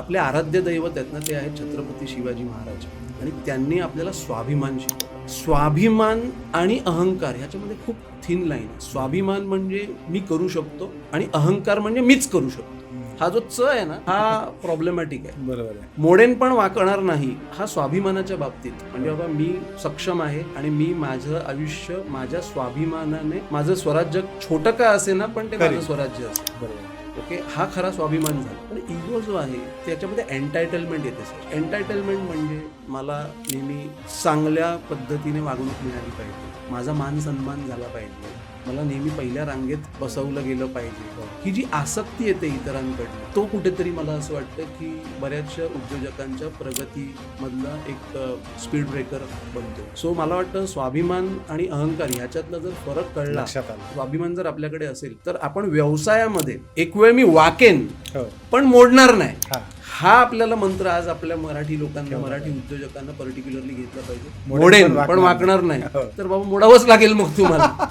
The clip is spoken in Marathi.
आपले आराध्य दैवत आहेत ना, ते आहेत छत्रपती शिवाजी महाराज. आणि त्यांनी आपल्याला स्वाभिमान शिकवला. स्वाभिमान आणि अहंकार ह्याच्यामध्ये खूप थिन लाईन आहे. स्वाभिमान म्हणजे मी करू शकतो आणि अहंकार म्हणजे मीच करू शकतो. हा जो च आहे ना, हा प्रॉब्लेमॅटिक आहे. बरोबर आहे. मोडेन पण वाकणार नाही हा स्वाभिमानाच्या बाबतीत. म्हणजे बाबा मी सक्षम आहे आणि मी माझं आयुष्य माझ्या स्वाभिमानाने, माझं स्वराज्य छोटं का असे ना, पण ते माझं स्वराज्य असेल. बरोबर. ओके, हा खरा स्वाभिमान झाला. पण इगो जो आहे त्याच्यामध्ये एन्टायटलमेंट येते. सर, एन्टायटलमेंट म्हणजे मला नेहमी चांगल्या पद्धतीने वागणूक मिळाली पाहिजे, माझा मान सन्मान झाला पाहिजे, मला नेहमी पहिल्या रांगेत बसवलं गेलं पाहिजे. ही जी आसक्ती येते इतरांकडनं, तो कुठेतरी मला असं वाटतं की बऱ्याचशा उद्योजकांच्या प्रगतीमधला एक स्पीड ब्रेकर बनतो. सो मला वाटतं स्वाभिमान आणि अहंकार ह्याच्यातला जर फरक कळला, स्वाभिमान जर आपल्याकडे असेल तर आपण व्यवसायामध्ये एक वेळ मी वाकेन पण मोडणार नाही, हा आपल्याला मंत्र आज आपल्या मराठी लोकांना, मराठी उद्योजकांना पर्टिक्युलरली घेतला पाहिजे. मोडेन पण वाकणार नाही, तर बाबा मोडावंच लागेल मग तुम्हाला.